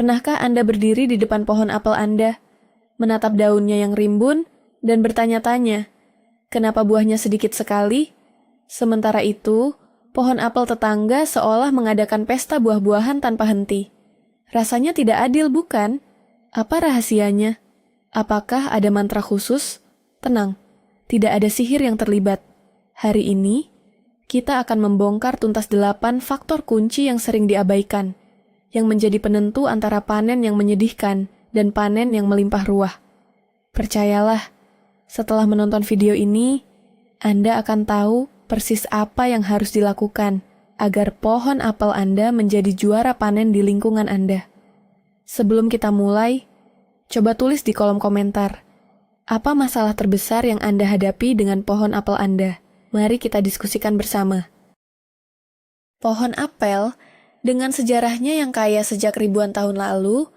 Pernahkah Anda berdiri di depan pohon apel Anda, menatap daunnya yang rimbun, dan bertanya-tanya, kenapa buahnya sedikit sekali? Sementara itu, pohon apel tetangga seolah mengadakan pesta buah-buahan tanpa henti. Rasanya tidak adil, bukan? Apa rahasianya? Apakah ada mantra khusus? Tenang, tidak ada sihir yang terlibat. Hari ini, kita akan membongkar tuntas 8 faktor kunci yang sering diabaikan, yang menjadi penentu antara panen yang menyedihkan dan panen yang melimpah ruah. Percayalah, setelah menonton video ini, Anda akan tahu persis apa yang harus dilakukan agar pohon apel Anda menjadi juara panen di lingkungan Anda. Sebelum kita mulai, coba tulis di kolom komentar, apa masalah terbesar yang Anda hadapi dengan pohon apel Anda? Mari kita diskusikan bersama. Pohon apel, dengan sejarahnya yang kaya sejak ribuan tahun lalu,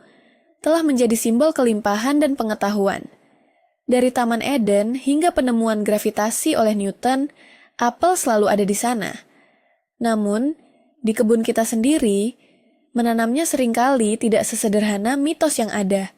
telah menjadi simbol kelimpahan dan pengetahuan. Dari Taman Eden hingga penemuan gravitasi oleh Newton, apel selalu ada di sana. Namun, di kebun kita sendiri, menanamnya seringkali tidak sesederhana mitos yang ada.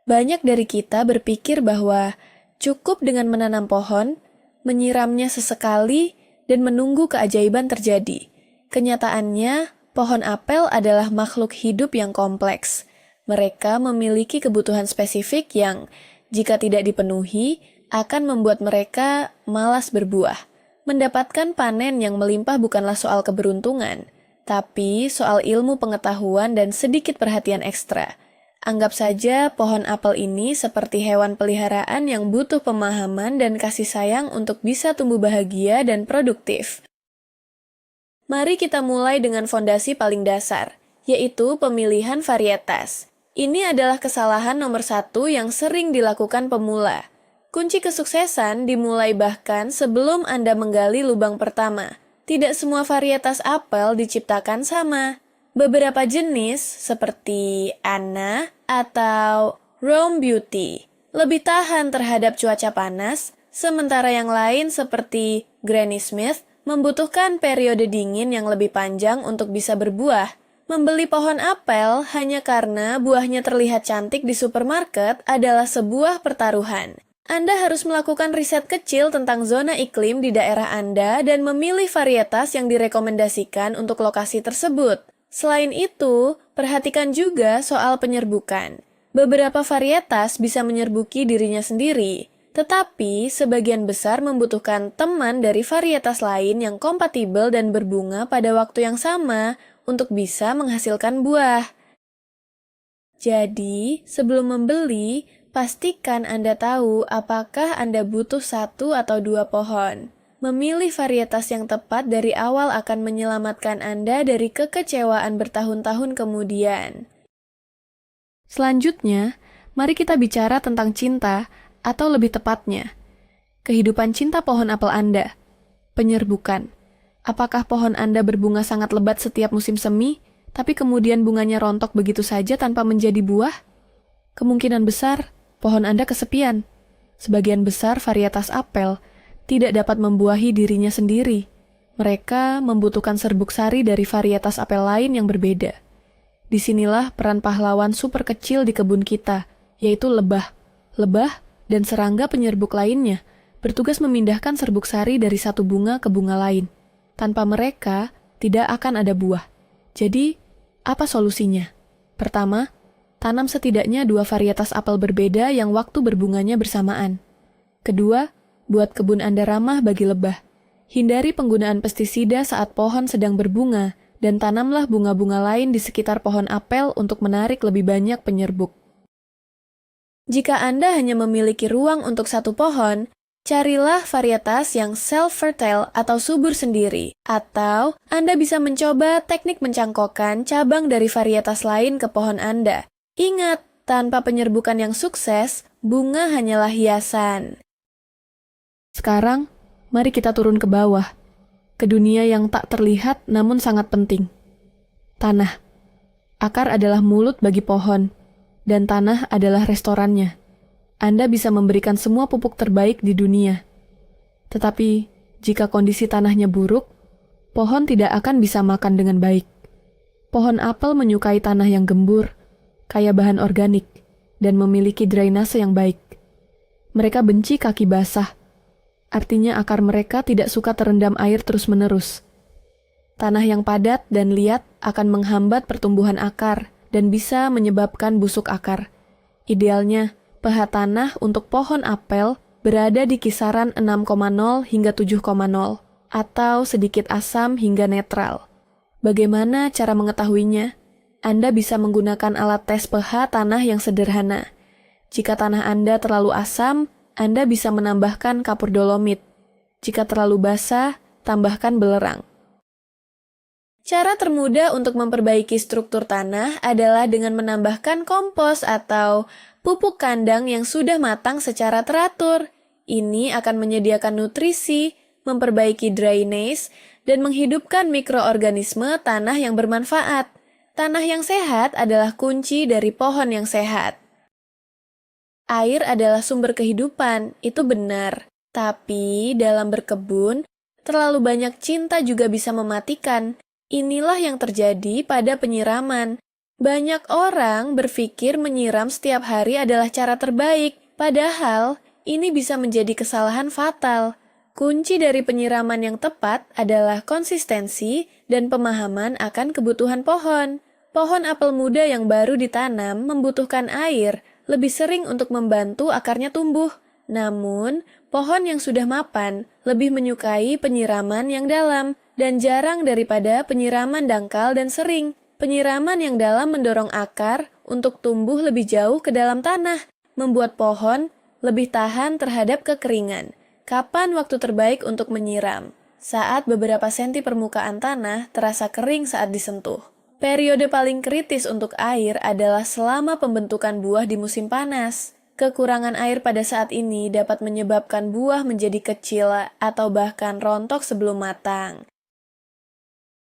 Banyak dari kita berpikir bahwa cukup dengan menanam pohon, menyiramnya sesekali, dan menunggu keajaiban terjadi. Kenyataannya, pohon apel adalah makhluk hidup yang kompleks. Mereka memiliki kebutuhan spesifik yang, jika tidak dipenuhi, akan membuat mereka malas berbuah. Mendapatkan panen yang melimpah bukanlah soal keberuntungan, tapi soal ilmu pengetahuan dan sedikit perhatian ekstra. Anggap saja pohon apel ini seperti hewan peliharaan yang butuh pemahaman dan kasih sayang untuk bisa tumbuh bahagia dan produktif. Mari kita mulai dengan fondasi paling dasar, yaitu pemilihan varietas. Ini adalah kesalahan nomor 1 yang sering dilakukan pemula. Kunci kesuksesan dimulai bahkan sebelum Anda menggali lubang pertama. Tidak semua varietas apel diciptakan sama. Beberapa jenis, seperti Anna atau Rome Beauty, lebih tahan terhadap cuaca panas, sementara yang lain seperti Granny Smith membutuhkan periode dingin yang lebih panjang untuk bisa berbuah. Membeli pohon apel hanya karena buahnya terlihat cantik di supermarket adalah sebuah pertaruhan. Anda harus melakukan riset kecil tentang zona iklim di daerah Anda dan memilih varietas yang direkomendasikan untuk lokasi tersebut. Selain itu, perhatikan juga soal penyerbukan. Beberapa varietas bisa menyerbuki dirinya sendiri, tetapi sebagian besar membutuhkan teman dari varietas lain yang kompatibel dan berbunga pada waktu yang sama untuk bisa menghasilkan buah. Jadi, sebelum membeli, pastikan Anda tahu apakah Anda butuh 1 atau 2 pohon. Memilih varietas yang tepat dari awal akan menyelamatkan Anda dari kekecewaan bertahun-tahun kemudian. Selanjutnya, mari kita bicara tentang cinta, atau lebih tepatnya, kehidupan cinta pohon apel Anda. Penyerbukan. Apakah pohon Anda berbunga sangat lebat setiap musim semi, tapi kemudian bunganya rontok begitu saja tanpa menjadi buah? Kemungkinan besar, pohon Anda kesepian. Sebagian besar varietas apel tidak dapat membuahi dirinya sendiri. Mereka membutuhkan serbuk sari dari varietas apel lain yang berbeda. Disinilah peran pahlawan super kecil di kebun kita, yaitu lebah. Lebah dan serangga penyerbuk lainnya bertugas memindahkan serbuk sari dari satu bunga ke bunga lain. Tanpa mereka, tidak akan ada buah. Jadi, apa solusinya? Pertama, tanam setidaknya 2 varietas apel berbeda yang waktu berbunganya bersamaan. Kedua, buat kebun Anda ramah bagi lebah. Hindari penggunaan pestisida saat pohon sedang berbunga, dan tanamlah bunga-bunga lain di sekitar pohon apel untuk menarik lebih banyak penyerbuk. Jika Anda hanya memiliki ruang untuk 1 pohon, carilah varietas yang self-fertile atau subur sendiri, atau Anda bisa mencoba teknik mencangkokkan cabang dari varietas lain ke pohon Anda. Ingat, tanpa penyerbukan yang sukses, bunga hanyalah hiasan. Sekarang, mari kita turun ke bawah, ke dunia yang tak terlihat namun sangat penting. Tanah. Akar adalah mulut bagi pohon, dan tanah adalah restorannya. Anda bisa memberikan semua pupuk terbaik di dunia. Tetapi, jika kondisi tanahnya buruk, pohon tidak akan bisa makan dengan baik. Pohon apel menyukai tanah yang gembur, kaya bahan organik, dan memiliki drainase yang baik. Mereka benci kaki basah, artinya akar mereka tidak suka terendam air terus-menerus. Tanah yang padat dan liat akan menghambat pertumbuhan akar dan bisa menyebabkan busuk akar. Idealnya, pH tanah untuk pohon apel berada di kisaran 6,0 hingga 7,0 atau sedikit asam hingga netral. Bagaimana cara mengetahuinya? Anda bisa menggunakan alat tes pH tanah yang sederhana. Jika tanah Anda terlalu asam, Anda bisa menambahkan kapur dolomit. Jika terlalu basah, tambahkan belerang. Cara termudah untuk memperbaiki struktur tanah adalah dengan menambahkan kompos atau pupuk kandang yang sudah matang secara teratur. Ini akan menyediakan nutrisi, memperbaiki drainase, dan menghidupkan mikroorganisme tanah yang bermanfaat. Tanah yang sehat adalah kunci dari pohon yang sehat. Air adalah sumber kehidupan, itu benar. Tapi dalam berkebun, terlalu banyak cinta juga bisa mematikan. Inilah yang terjadi pada penyiraman. Banyak orang berpikir menyiram setiap hari adalah cara terbaik, padahal ini bisa menjadi kesalahan fatal. Kunci dari penyiraman yang tepat adalah konsistensi dan pemahaman akan kebutuhan pohon. Pohon apel muda yang baru ditanam membutuhkan air lebih sering untuk membantu akarnya tumbuh. Namun, pohon yang sudah mapan lebih menyukai penyiraman yang dalam dan jarang daripada penyiraman dangkal dan sering. Penyiraman yang dalam mendorong akar untuk tumbuh lebih jauh ke dalam tanah, membuat pohon lebih tahan terhadap kekeringan. Kapan waktu terbaik untuk menyiram? Saat beberapa senti permukaan tanah terasa kering saat disentuh. Periode paling kritis untuk air adalah selama pembentukan buah di musim panas. Kekurangan air pada saat ini dapat menyebabkan buah menjadi kecil atau bahkan rontok sebelum matang.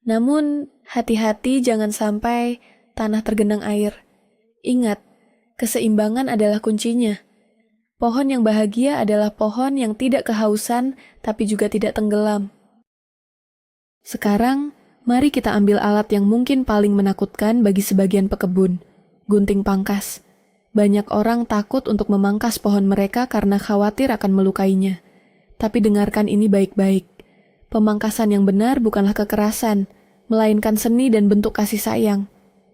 Namun, hati-hati jangan sampai tanah tergenang air. Ingat, keseimbangan adalah kuncinya. Pohon yang bahagia adalah pohon yang tidak kehausan tapi juga tidak tenggelam. Sekarang, mari kita ambil alat yang mungkin paling menakutkan bagi sebagian pekebun, gunting pangkas. Banyak orang takut untuk memangkas pohon mereka karena khawatir akan melukainya. Tapi dengarkan ini baik-baik. Pemangkasan yang benar bukanlah kekerasan, melainkan seni dan bentuk kasih sayang.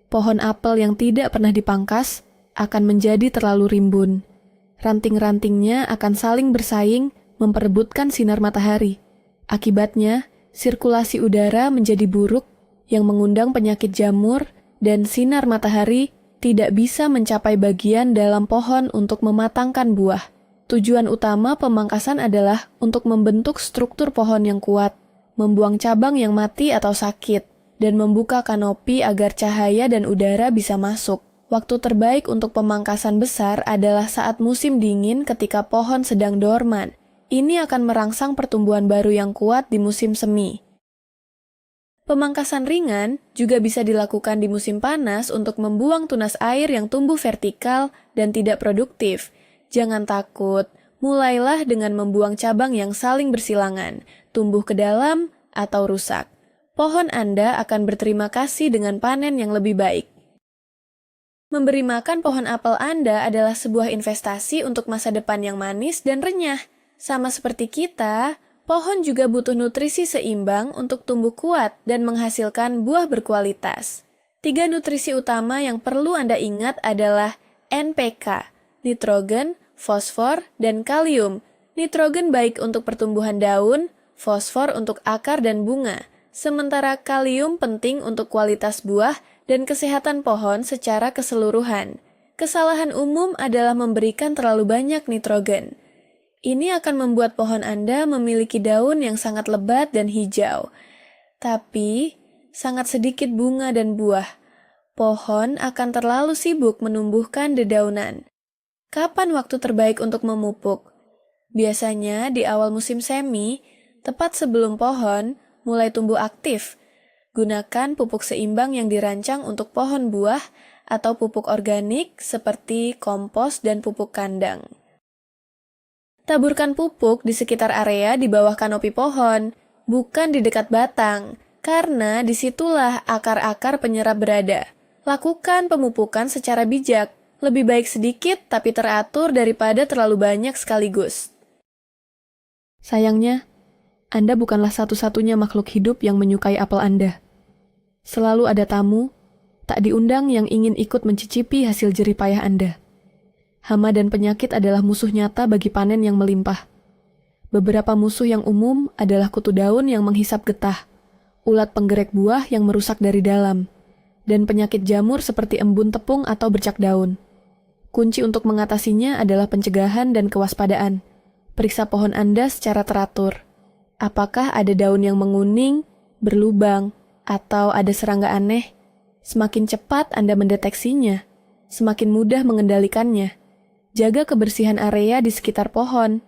Pohon apel yang tidak pernah dipangkas akan menjadi terlalu rimbun. Ranting-rantingnya akan saling bersaing memperebutkan sinar matahari. Akibatnya, sirkulasi udara menjadi buruk yang mengundang penyakit jamur dan sinar matahari tidak bisa mencapai bagian dalam pohon untuk mematangkan buah. Tujuan utama pemangkasan adalah untuk membentuk struktur pohon yang kuat, membuang cabang yang mati atau sakit, dan membuka kanopi agar cahaya dan udara bisa masuk. Waktu terbaik untuk pemangkasan besar adalah saat musim dingin ketika pohon sedang dorman. Ini akan merangsang pertumbuhan baru yang kuat di musim semi. Pemangkasan ringan juga bisa dilakukan di musim panas untuk membuang tunas air yang tumbuh vertikal dan tidak produktif. Jangan takut, mulailah dengan membuang cabang yang saling bersilangan, tumbuh ke dalam, atau rusak. Pohon Anda akan berterima kasih dengan panen yang lebih baik. Memberi makan pohon apel Anda adalah sebuah investasi untuk masa depan yang manis dan renyah. Sama seperti kita, pohon juga butuh nutrisi seimbang untuk tumbuh kuat dan menghasilkan buah berkualitas. 3 nutrisi utama yang perlu Anda ingat adalah NPK, nitrogen, fosfor, dan kalium. Nitrogen baik untuk pertumbuhan daun, fosfor untuk akar dan bunga, sementara kalium penting untuk kualitas buah dan kesehatan pohon secara keseluruhan. Kesalahan umum adalah memberikan terlalu banyak nitrogen. Ini akan membuat pohon Anda memiliki daun yang sangat lebat dan hijau, tapi sangat sedikit bunga dan buah. Pohon akan terlalu sibuk menumbuhkan dedaunan. Kapan waktu terbaik untuk memupuk? Biasanya di awal musim semi, tepat sebelum pohon mulai tumbuh aktif. Gunakan pupuk seimbang yang dirancang untuk pohon buah atau pupuk organik seperti kompos dan pupuk kandang. Taburkan pupuk di sekitar area di bawah kanopi pohon, bukan di dekat batang, karena disitulah akar-akar penyerap berada. Lakukan pemupukan secara bijak. Lebih baik sedikit tapi teratur daripada terlalu banyak sekaligus. Sayangnya, Anda bukanlah satu-satunya makhluk hidup yang menyukai apel Anda. Selalu ada tamu, tak diundang yang ingin ikut mencicipi hasil jerih payah Anda. Hama dan penyakit adalah musuh nyata bagi panen yang melimpah. Beberapa musuh yang umum adalah kutu daun yang menghisap getah, ulat penggerek buah yang merusak dari dalam, dan penyakit jamur seperti embun tepung atau bercak daun. Kunci untuk mengatasinya adalah pencegahan dan kewaspadaan. Periksa pohon Anda secara teratur. Apakah ada daun yang menguning, berlubang, atau ada serangga aneh? Semakin cepat Anda mendeteksinya, semakin mudah mengendalikannya. Jaga kebersihan area di sekitar pohon.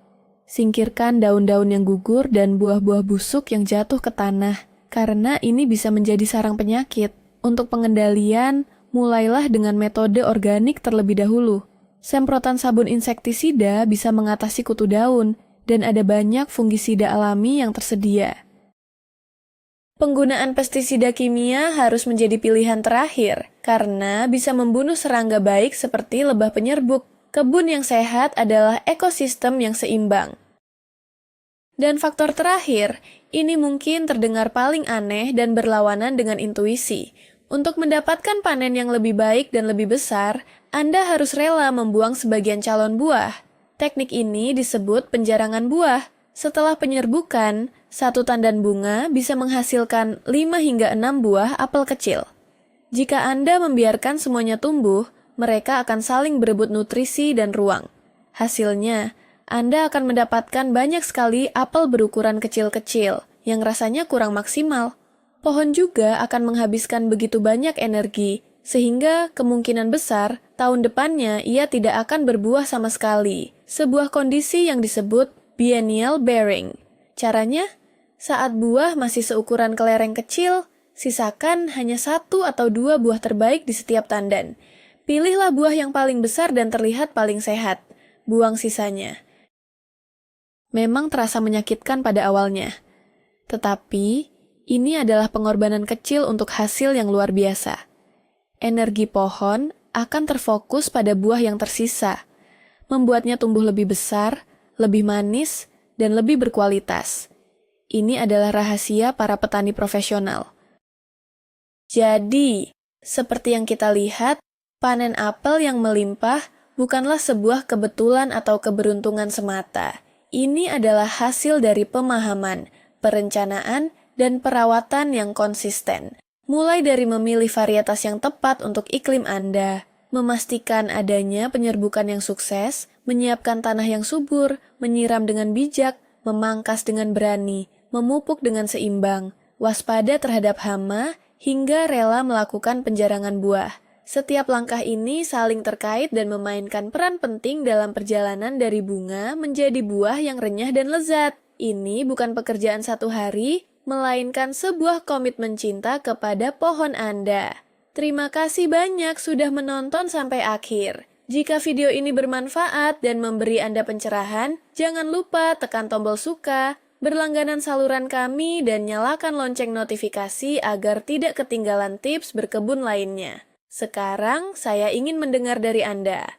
Singkirkan daun-daun yang gugur dan buah-buah busuk yang jatuh ke tanah, karena ini bisa menjadi sarang penyakit. Untuk pengendalian, mulailah dengan metode organik terlebih dahulu. Semprotan sabun insektisida bisa mengatasi kutu daun, dan ada banyak fungisida alami yang tersedia. Penggunaan pestisida kimia harus menjadi pilihan terakhir, karena bisa membunuh serangga baik seperti lebah penyerbuk. Kebun yang sehat adalah ekosistem yang seimbang. Dan faktor terakhir, ini mungkin terdengar paling aneh dan berlawanan dengan intuisi. Untuk mendapatkan panen yang lebih baik dan lebih besar, Anda harus rela membuang sebagian calon buah. Teknik ini disebut penjarangan buah. Setelah penyerbukan, satu tandan bunga bisa menghasilkan 5 hingga 6 buah apel kecil. Jika Anda membiarkan semuanya tumbuh, mereka akan saling berebut nutrisi dan ruang. Hasilnya, Anda akan mendapatkan banyak sekali apel berukuran kecil-kecil yang rasanya kurang maksimal. Pohon juga akan menghabiskan begitu banyak energi, sehingga kemungkinan besar tahun depannya ia tidak akan berbuah sama sekali. Sebuah kondisi yang disebut biennial bearing. Caranya, saat buah masih seukuran kelereng kecil, sisakan hanya 1 atau 2 buah terbaik di setiap tandan. Pilihlah buah yang paling besar dan terlihat paling sehat. Buang sisanya. Memang terasa menyakitkan pada awalnya. Tetapi, ini adalah pengorbanan kecil untuk hasil yang luar biasa. Energi pohon akan terfokus pada buah yang tersisa, membuatnya tumbuh lebih besar, lebih manis, dan lebih berkualitas. Ini adalah rahasia para petani profesional. Jadi, seperti yang kita lihat, panen apel yang melimpah bukanlah sebuah kebetulan atau keberuntungan semata. Ini adalah hasil dari pemahaman, perencanaan, dan perawatan yang konsisten. Mulai dari memilih varietas yang tepat untuk iklim Anda, memastikan adanya penyerbukan yang sukses, menyiapkan tanah yang subur, menyiram dengan bijak, memangkas dengan berani, memupuk dengan seimbang, waspada terhadap hama, hingga rela melakukan penjarangan buah. Setiap langkah ini saling terkait dan memainkan peran penting dalam perjalanan dari bunga menjadi buah yang renyah dan lezat. Ini bukan pekerjaan satu hari, melainkan sebuah komitmen cinta kepada pohon Anda. Terima kasih banyak sudah menonton sampai akhir. Jika video ini bermanfaat dan memberi Anda pencerahan, jangan lupa tekan tombol suka, berlangganan saluran kami, dan nyalakan lonceng notifikasi agar tidak ketinggalan tips berkebun lainnya. Sekarang, saya ingin mendengar dari Anda.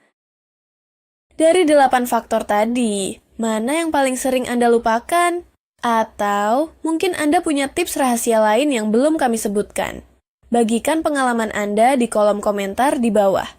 Dari 8 faktor tadi, mana yang paling sering Anda lupakan? Atau mungkin Anda punya tips rahasia lain yang belum kami sebutkan? Bagikan pengalaman Anda di kolom komentar di bawah.